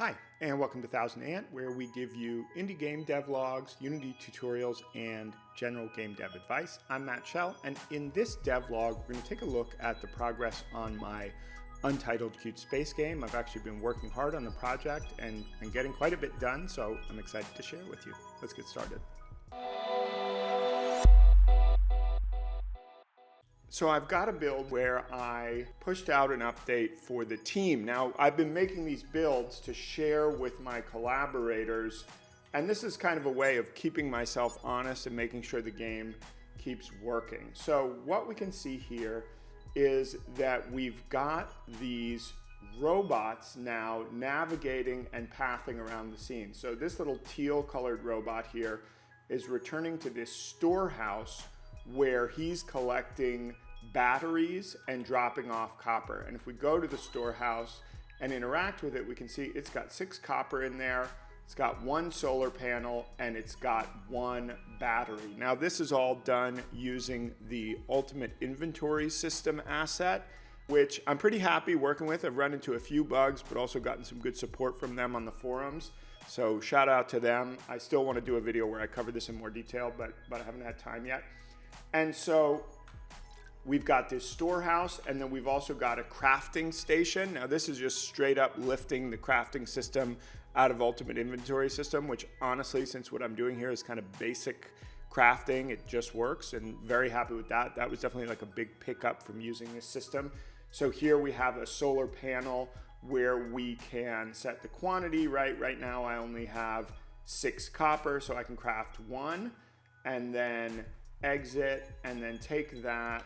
Hi, and welcome to Thousand Ant, where we give you indie game devlogs, Unity tutorials, and general game dev advice. I'm Matt Schell, and in this devlog, we're going to take a look at the progress on my Untitled Cute Space game. I've actually been working hard on the project and getting quite a bit done, so I'm excited to share with you. Let's get started. So I've got a build where I pushed out an update for the team. Now, I've been making these builds to share with my collaborators, and this is kind of a way of keeping myself honest and making sure the game keeps working. So what we can see here is that we've got these robots now navigating and pathing around the scene. So this little teal colored robot here is returning to this storehouse where he's collecting batteries and dropping off copper. And if we go to the storehouse and interact with it, we can see it's got 6 copper in there, it's got 1 solar panel, and it's got 1 battery. Now this is all done using the Ultimate Inventory System asset, which I'm pretty happy working with. I've run into a few bugs, but also gotten some good support from them on the forums. So shout out to them. I still want to do a video where I cover this in more detail, but I haven't had time yet. And so we've got this storehouse, and then we've also got a crafting station. Now this is just straight up lifting the crafting system out of Ultimate Inventory System, which honestly, since what I'm doing here is kind of basic crafting, it just works, and very happy with that. That was definitely like a big pickup from using this system. So here we have a solar panel where we can set the quantity, right? Right now I only have 6 copper, so I can craft 1, and then exit, and then take that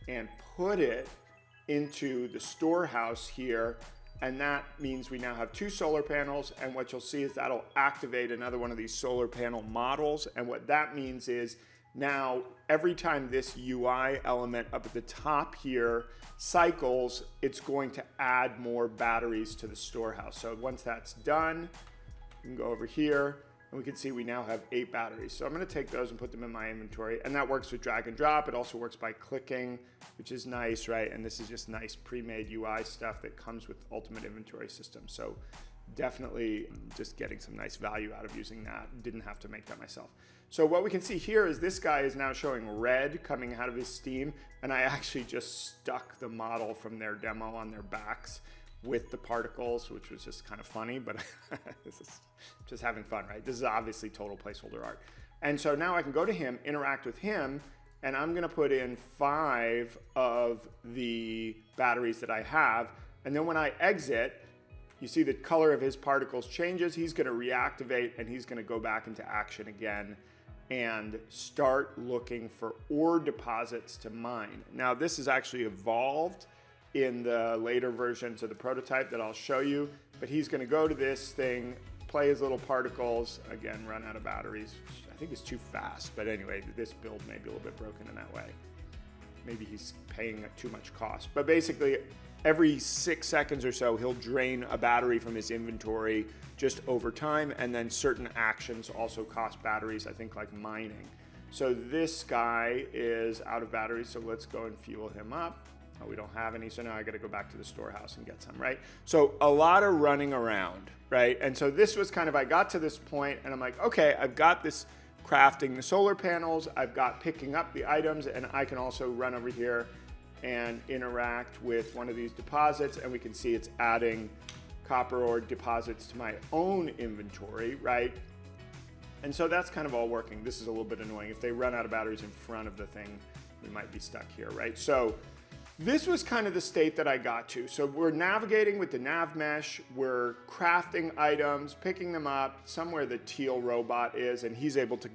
and put it into the storehouse here, and that means we now have 2 solar panels, and what you'll see is that'll activate another one of these solar panel models. And what that means is now every time this UI element up at the top here cycles, it's going to add more batteries to the storehouse. So once that's done, you can go over here, and we can see we now have 8 batteries. So I'm gonna take those and put them in my inventory, and that works with drag and drop. It also works by clicking, which is nice, right? And this is just nice pre-made UI stuff that comes with Ultimate Inventory System. So definitely just getting some nice value out of using that. Didn't have to make that myself. So what we can see here is this guy is now showing red coming out of his steam, and I actually just stuck the model from their demo on their backs with the particles, which was just kind of funny, but this is just having fun, right? This is obviously total placeholder art. And so now I can go to him, interact with him, and I'm gonna put in 5 of the batteries that I have. And then when I exit, you see the color of his particles changes. He's gonna reactivate, and he's gonna go back into action again and start looking for ore deposits to mine. Now this is actually evolved in the later versions of the prototype that I'll show you, but he's gonna go to this thing, play his little particles, again, run out of batteries, which I think is too fast, but anyway, this build may be a little bit broken in that way. Maybe he's paying too much cost, but basically every 6 seconds or so, he'll drain a battery from his inventory just over time, and then certain actions also cost batteries, I think like mining. So this guy is out of batteries, so let's go and fuel him up. Oh, we don't have any, so now I gotta go back to the storehouse and get some, right? So a lot of running around, right? And so this was kind of, I got to this point and I'm like, okay, I've got this crafting the solar panels, I've got picking up the items, and I can also run over here and interact with one of these deposits, and we can see it's adding copper ore deposits to my own inventory, right? And so that's kind of all working. This is a little bit annoying. If they run out of batteries in front of the thing, we might be stuck here, right? So this was kind of the state that I got to. So we're navigating with the nav mesh, we're crafting items, picking them up, somewhere the teal robot is, and he's able to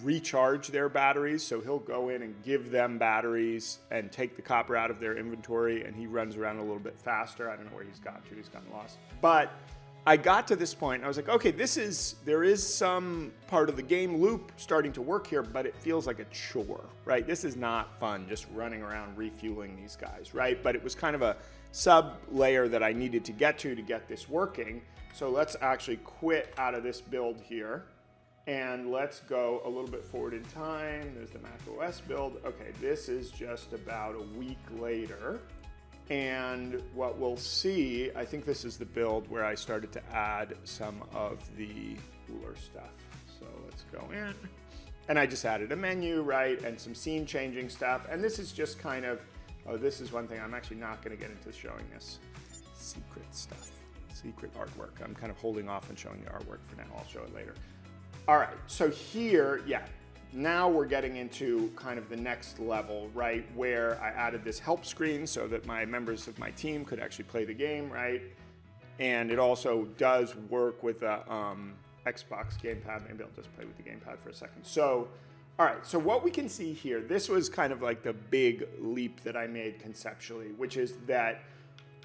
recharge their batteries. So he'll go in and give them batteries and take the copper out of their inventory, and he runs around a little bit faster. I don't know where he's got to, he's gotten lost. But I got to this point and I was like, okay, there is some part of the game loop starting to work here, but it feels like a chore, right? This is not fun, just running around refueling these guys, right? But it was kind of a sub layer that I needed to get this working. So let's actually quit out of this build here, and let's go a little bit forward in time. There's the Mac OS build. Okay, this is just about a week later. And what we'll see, I think this is the build where I started to add some of the cooler stuff. So let's go in. And I just added a menu, right? And some scene changing stuff. And this is just kind of, oh, this is one thing I'm actually not gonna get into showing this secret stuff, secret artwork. I'm kind of holding off on showing the artwork for now. I'll show it later. All right, so here, now we're getting into kind of the next level, right? Where I added this help screen so that my members of my team could actually play the game, right? And it also does work with the Xbox gamepad. Maybe I'll just play with the gamepad for a second. So, all right, so what we can see here, this was kind of like the big leap that I made conceptually, which is that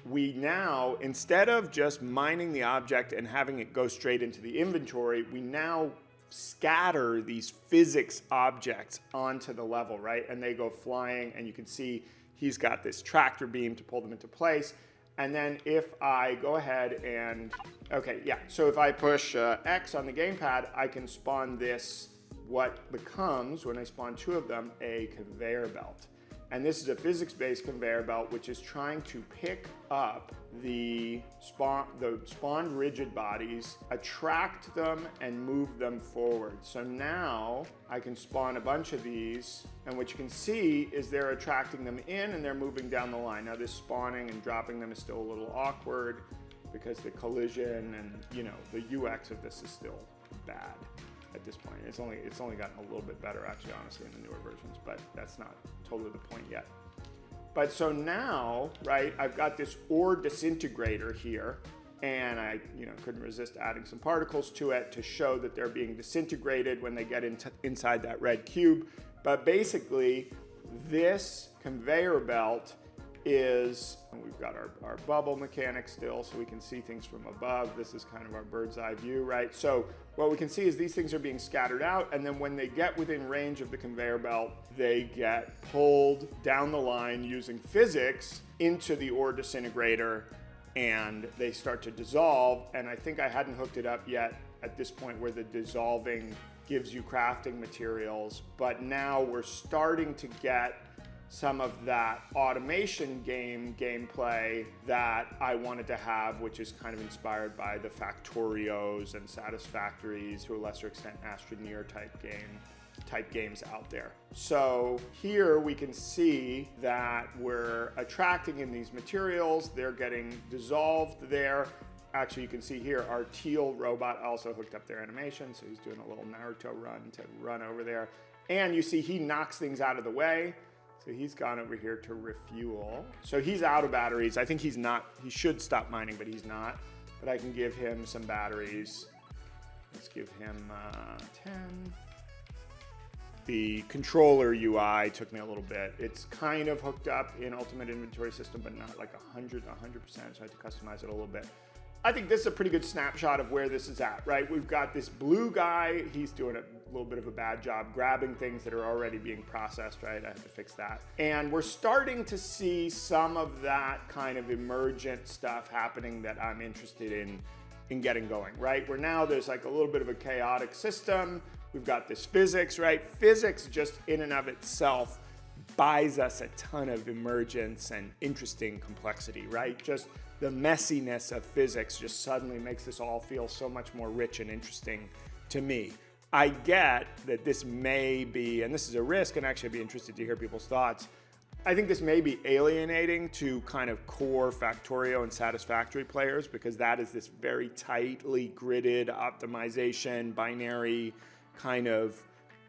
we now, instead of just mining the object and having it go straight into the inventory, we now scatter these physics objects onto the level, right? And they go flying, and you can see he's got this tractor beam to pull them into place. And then if I go ahead and, so if I push X on the gamepad, I can spawn this, what becomes, when I spawn 2 of them, a conveyor belt. And this is a physics-based conveyor belt, which is trying to pick up the spawned rigid bodies, attract them, and move them forward. So now I can spawn a bunch of these, and what you can see is they're attracting them in and they're moving down the line. Now this spawning and dropping them is still a little awkward because the collision and, you know, the UX of this is still bad at this point. It's only gotten a little bit better, actually, honestly, in the newer versions, but that's not totally the point yet. But so now, right, I've got this ore disintegrator here, and I, couldn't resist adding some particles to it to show that they're being disintegrated when they get inside that red cube. But basically, this conveyor belt is, we've got our bubble mechanic still, so we can see things from above. This is kind of our bird's eye view, right? So what we can see is these things are being scattered out, and then when they get within range of the conveyor belt, they get pulled down the line using physics into the ore disintegrator, and they start to dissolve. And I think I hadn't hooked it up yet at this point where the dissolving gives you crafting materials, but now we're starting to get some of that automation gameplay that I wanted to have, which is kind of inspired by the Factorios and Satisfactories, to a lesser extent Astroneer type games out there. So here we can see that we're attracting in these materials, they're getting dissolved there. Actually, you can see here our teal robot also hooked up their animation, so he's doing a little Naruto run to run over there. And you see he knocks things out of the way. So he's gone over here to refuel. So he's out of batteries. I think he should stop mining, but he's not. But I can give him some batteries. Let's give him 10. The controller UI took me a little bit. It's kind of hooked up in Ultimate Inventory System, but not like 100%, so I had to customize it a little bit. I think this is a pretty good snapshot of where this is at, right? We've got this blue guy. He's doing a little bit of a bad job grabbing things that are already being processed, right? I have to fix that. And we're starting to see some of that kind of emergent stuff happening that I'm interested in getting going, right? Where now there's like a little bit of a chaotic system. We've got this physics, right? Physics just in and of itself buys us a ton of emergence and interesting complexity, right? Just the messiness of physics just suddenly makes this all feel so much more rich and interesting to me. I get that this may be, and this is a risk, and actually I'd be interested to hear people's thoughts. I think this may be alienating to kind of core Factorio and Satisfactory players, because that is this very tightly gridded optimization, binary kind of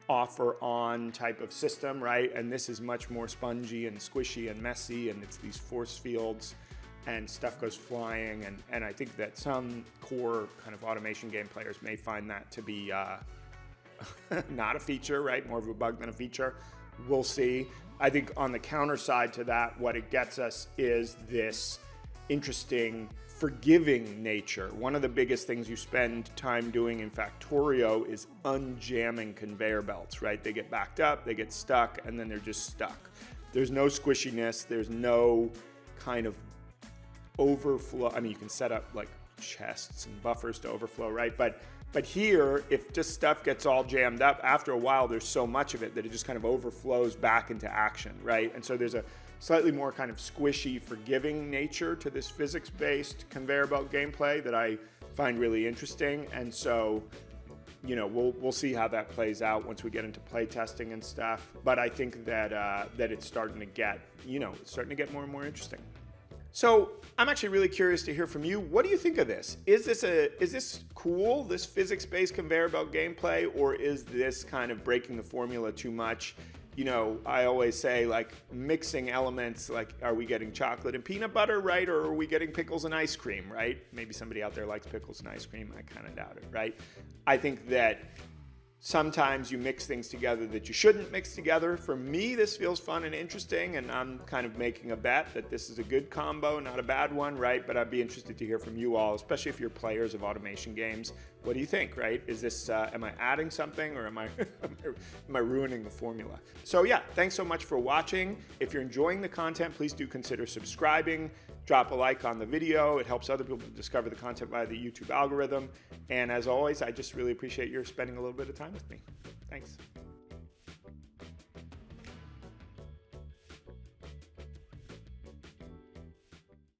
offer on type of system, right? And this is much more spongy and squishy and messy, and it's these force fields and stuff goes flying, and I think that some core kind of automation game players may find that to be not a feature, right? More of a bug than a feature. We'll see. I think on the counter side to that, what it gets us is this interesting forgiving nature. One of the biggest things you spend time doing in Factorio is unjamming conveyor belts, right? They get backed up, they get stuck, and then they're just stuck. There's no squishiness, there's no kind of overflow. I mean, you can set up like chests and buffers to overflow, right? But here, if just stuff gets all jammed up, after a while, there's so much of it that it just kind of overflows back into action, right? And so there's slightly more kind of squishy, forgiving nature to this physics-based conveyor belt gameplay that I find really interesting. And so, you know, we'll see how that plays out once we get into play testing and stuff. But I think that that it's starting to get, you know, it's starting to get more and more interesting. So I'm actually really curious to hear from you. What do you think of this? Is this cool, this physics-based conveyor belt gameplay, or is this kind of breaking the formula too much? You know, I always say, like, mixing elements, like, are we getting chocolate and peanut butter, right? Or are we getting pickles and ice cream, right? Maybe somebody out there likes pickles and ice cream. I kind of doubt it, right? I think that sometimes you mix things together that you shouldn't mix together. For me, this feels fun and interesting, and I'm kind of making a bet that this is a good combo, not a bad one, right? But I'd be interested to hear from you all, especially if you're players of automation games. What do you think, right? Is this, am I adding something, or am I ruining the formula? So yeah, thanks so much for watching. If you're enjoying the content, please do consider subscribing. Drop a like on the video. It helps other people discover the content via the YouTube algorithm. And as always, I just really appreciate your spending a little bit of time with me. Thanks.